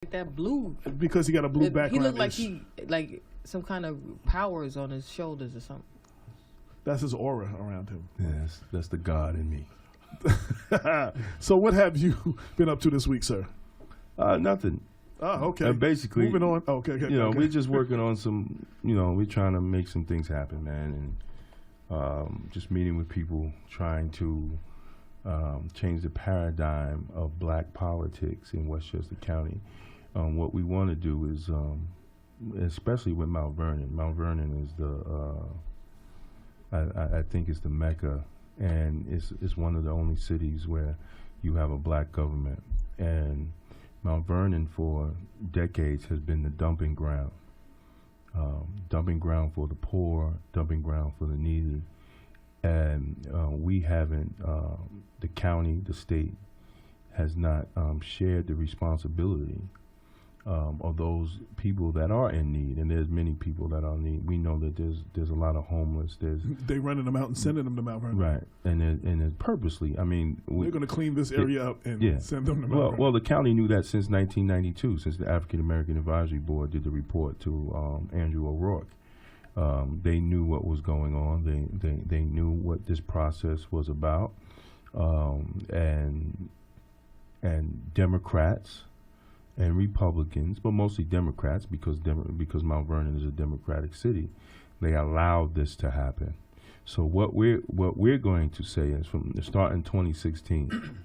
that blue. Because he got a blue background. He looked like like some kind of powers on his shoulders or something. That's his aura around him. Yes, that's the God in me. So what have you been up to this week, sir? Nothing. Oh, okay. Basically, moving on. Okay. We're just working on some. We're trying to make some things happen, man, and just meeting with people, trying to change the paradigm of black politics in Westchester County. What we want to do is, especially with Mount Vernon. Mount Vernon is I think it's the Mecca, and it's one of the only cities where you have a black government. And Mount Vernon for decades has been the dumping ground for the poor, dumping ground for the needy. And we haven't, the county, the state, has not shared the responsibility of those people that are in need, and there's many people that are in need. We know that there's a lot of homeless. They running them out and sending them to Mount Vernon. Right, and purposely. I mean, they're going to clean this area up and send them to Mount Vernon. Well, the county knew that since 1992, since the African American Advisory Board did the report to Andrew O'Rourke. They knew what was going on. They knew what this process was about, and Democrats and Republicans, but mostly Democrats, because Mount Vernon is a Democratic city, they allowed this to happen. So what we're going to say is, from the start in 2016,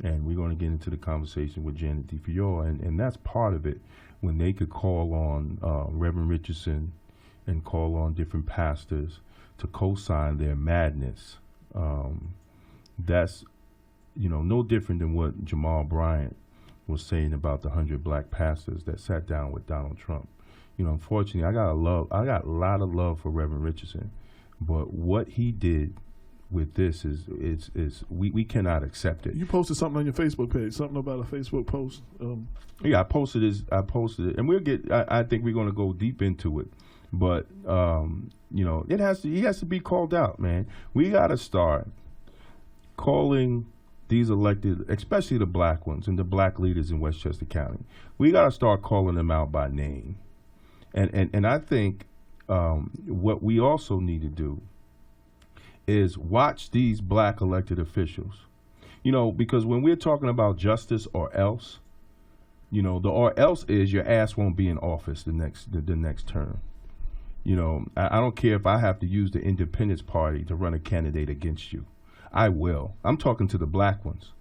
and we're going to get into the conversation with Janet Difiore, and that's part of it, when they could call on Reverend Richardson and call on different pastors to co-sign their madness. That's no different than what Jamal Bryant was saying about the 100 black pastors that sat down with Donald Trump. Unfortunately, I got a lot of love for Reverend Richardson, but what he did with this is we cannot accept it. You posted something on your Facebook page, something about a Facebook post. Yeah, I posted it, and we'll get. I think we're going to go deep into it, but he has to be called out, man. We got to start calling these elected, especially the black ones and the black leaders in Westchester County. We got to start calling them out by name. And I think what we also need to do is watch these black elected officials. Because when we're talking about justice or else, the or else is your ass won't be in office the next term. I don't care if I have to use the Independence Party to run a candidate against you. I will. I'm talking to the black ones.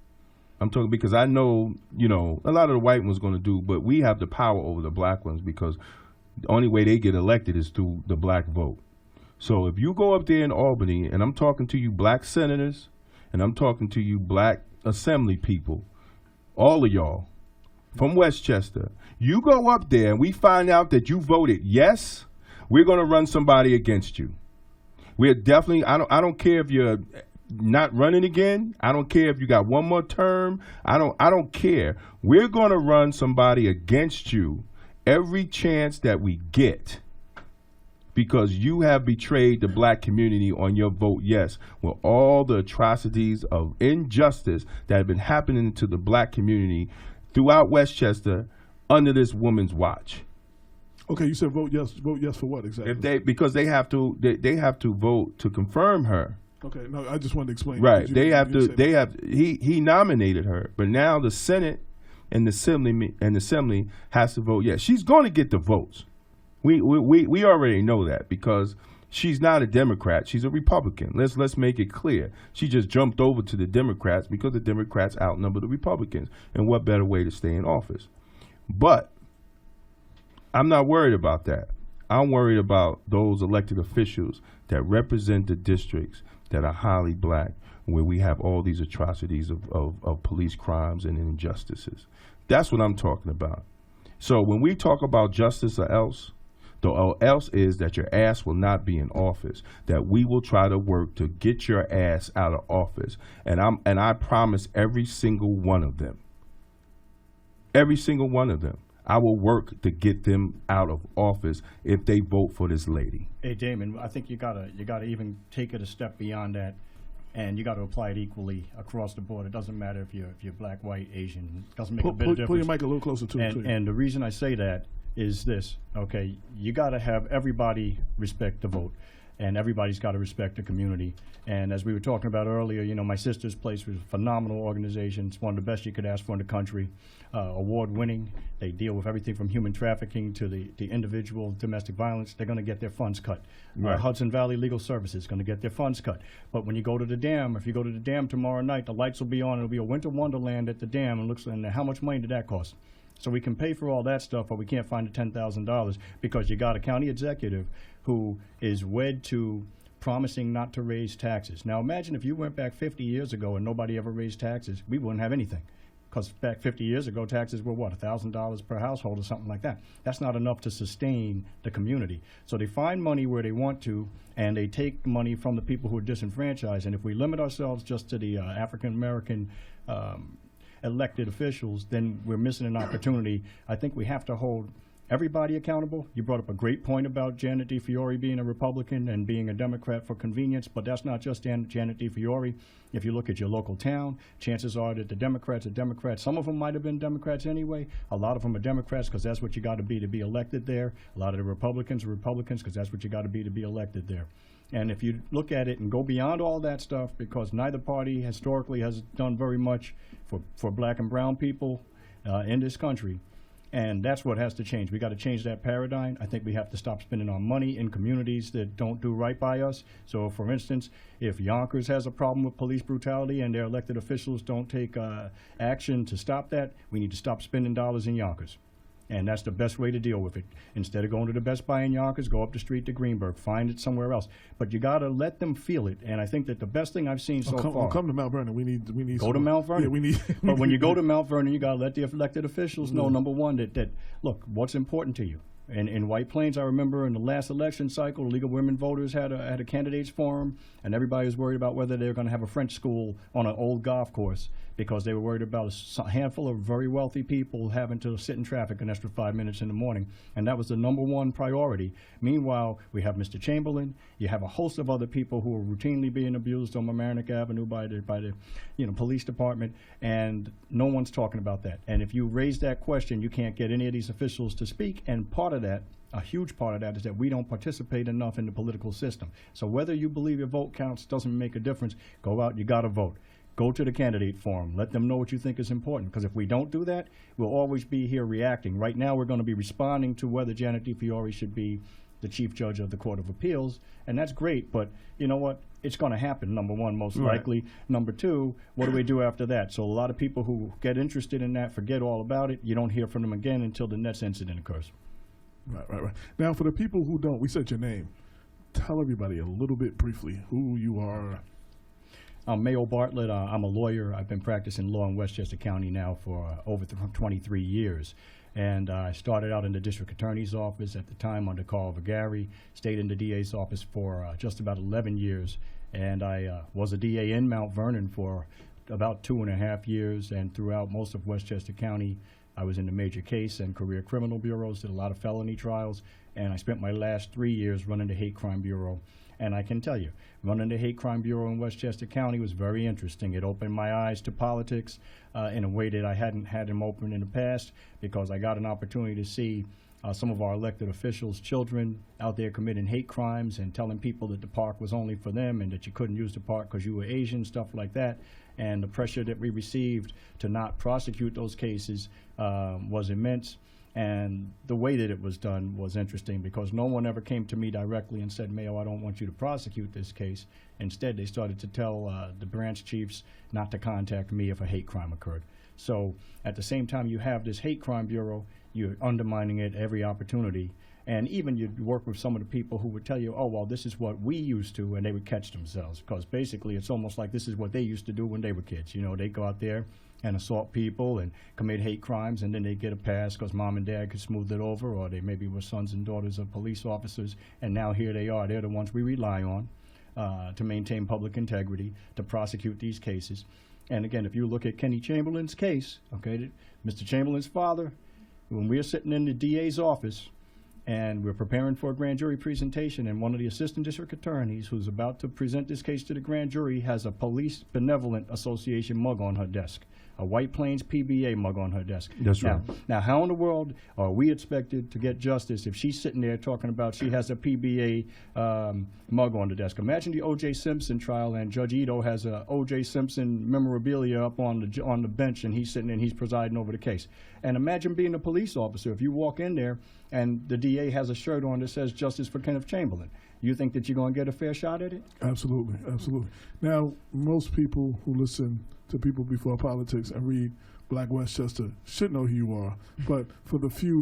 I'm talking because I know, a lot of the white ones going to do, but we have the power over the black ones because the only way they get elected is through the black vote. So if you go up there in Albany, and I'm talking to you black senators, and I'm talking to you black assembly people, all of y'all from Westchester, you go up there and we find out that you voted yes, we're going to run somebody against you. We're definitely, I don't care if you're not running again. I don't care if you got one more term. I don't care. We're going to run somebody against you every chance that we get, because you have betrayed the black community on your vote yes, with all the atrocities of injustice that have been happening to the black community throughout Westchester under this woman's watch. Okay, you said vote yes. Vote yes for what exactly? Because they have to vote to confirm her. Okay, no, I just wanted to explain. Right, he nominated her, but now the Senate and the Assembly has to vote yes. She's going to get the votes. We already know that, because she's not a Democrat. She's a Republican. Let's make it clear. She just jumped over to the Democrats because the Democrats outnumber the Republicans. And what better way to stay in office? But I'm not worried about that. I'm worried about those elected officials that represent the districts that are highly black, where we have all these atrocities of police crimes and injustices. That's what I'm talking about. So when we talk about justice or else, the or else is that your ass will not be in office, that we will try to work to get your ass out of office. And I promise every single one of them, I will work to get them out of office if they vote for this lady. Hey, Damon, I think you gotta even take it a step beyond that. and you got to apply it equally across the board. It doesn't matter if you're black, white, Asian. It doesn't make a bit of difference. Pull your mic a little closer to it. And the reason I say that is this, okay? You got to have everybody respect the vote, and everybody's got to respect the community. And as we were talking about earlier, you know, my sister's place was a phenomenal organization. It's one of the best you could ask for in the country. Award-winning. They deal with everything from human trafficking to the individual domestic violence. They're going to get their funds cut. Right. Hudson Valley Legal Services is going to get their funds cut. But when you go to the dam, if you go to the dam tomorrow night, the lights will be on. It'll be a winter wonderland at the dam. And how much money did that cost? So we can pay for all that stuff, but we can't find the $10,000 because you got a county executive who is wed to promising not to raise taxes. Now imagine if you went back 50 years ago and nobody ever raised taxes, we wouldn't have anything. Because back 50 years ago, taxes were what, $1,000 per household or something like that. That's not enough to sustain the community. So they find money where they want to, and they take money from the people who are disenfranchised. And if we limit ourselves just to the African-American elected officials, then we're missing an opportunity. I think we have to hold everybody accountable. You brought up a great point about Janet Difiore being a Republican and being a Democrat for convenience, but that's not just Janet Difiore. If you look at your local town, chances are that the Democrats are Democrats. Some of them might have been Democrats anyway. A lot of them are Democrats because that's what you got to be elected there. A lot of the Republicans are Republicans because that's what you got to be elected there. And if you look at it and go beyond all that stuff, because neither party historically has done very much for black and brown people in this country, and that's what has to change. We got to change that paradigm. I think we have to stop spending our money in communities that don't do right by us. So, for instance, if Yonkers has a problem with police brutality and their elected officials don't take action to stop that, we need to stop spending dollars in Yonkers. And that's the best way to deal with it. Instead of going to the Best Buy in Yonkers, go up the street to Greenburgh, find it somewhere else. But you got to let them feel it. And I think that the best thing I've seen so far. Come to Mount Vernon. We need. Go to Mount Vernon. Yeah, we need. But when you go to Mount Vernon, you got to let the elected officials know, number one, that look, what's important to you. And in White Plains, I remember in the last election cycle, the League of Women Voters had a candidates forum, and everybody was worried about whether they were going to have a French school on an old golf course because they were worried about a handful of very wealthy people having to sit in traffic an extra 5 minutes in the morning, and that was the number one priority. Meanwhile, we have Mr. Chamberlain. You have a host of other people who are routinely being abused on Mamaroneck Avenue by the police department, and no one's talking about that. And if you raise that question, you can't get any of these officials to speak, and part of that, a huge part of that, is that we don't participate enough in the political system. So whether you believe your vote counts doesn't make a difference. Go out, you got to vote. Go to the candidate forum. Let them know what you think is important. Because if we don't do that, we'll always be here reacting. Right now, we're going to be responding to whether Janet Difiore should be the chief judge of the Court of Appeals, and that's great. But you know what? It's going to happen. Number one, most likely. Number two, what do we do after that? So a lot of people who get interested in that forget all about it. You don't hear from them again until the next incident occurs. Right. Now, for the people who don't, we said your name. Tell everybody a little bit briefly who you are. I'm Mayo Bartlett. I'm a lawyer. I've been practicing law in Westchester County now for over 23 years. And I started out in the district attorney's office at the time under Carl Vergari, stayed in the DA's office for just about 11 years. And I was a DA in Mount Vernon for about 2.5 years. And throughout most of Westchester County, I was in the major case and career criminal bureaus, did a lot of felony trials. And I spent my last 3 years running the hate crime bureau. And I can tell you, running the hate crime bureau in Westchester County was very interesting. It opened my eyes to politics in a way that I hadn't had them open in the past, because I got an opportunity to see some of our elected officials' children out there committing hate crimes and telling people that the park was only for them and that you couldn't use the park because you were Asian, stuff like that. And the pressure that we received to not prosecute those cases was immense. And the way that it was done was interesting, because no one ever came to me directly and said, Mayo, I don't want you to prosecute this case. Instead, they started to tell the branch chiefs not to contact me if a hate crime occurred. So at the same time you have this hate crime bureau, you're undermining it every opportunity. And even you'd work with some of the people who would tell you, oh, well, this is what we used to, and they would catch themselves. Because basically it's almost like this is what they used to do when they were kids. You know, they go out there and assault people and commit hate crimes, and then they get a pass because mom and dad could smooth it over, or they maybe were sons and daughters of police officers, and now here they are. They're the ones we rely on to maintain public integrity, to prosecute these cases. And again, if you look at Kenny Chamberlain's case, okay, Mr. Chamberlain's father, when we're sitting in the DA's office, and we're preparing for a grand jury presentation, and one of the assistant district attorneys who's about to present this case to the grand jury has a Police Benevolent Association mug on her desk, a White Plains PBA mug on her desk. That's now, right. Now, how in the world are we expected to get justice if she's sitting there talking about she has a PBA mug on the desk? Imagine the O.J. Simpson trial, and Judge Ito has a O.J. Simpson memorabilia up on the bench, and he's sitting there and he's presiding over the case. And imagine being a police officer. If you walk in there and the DA has a shirt on that says "Justice for Kenneth Chamberlain," you think that you're going to get a fair shot at it? Absolutely, absolutely. Now, most people who listen to People Before Politics and read Black Westchester should know who you are, but for the few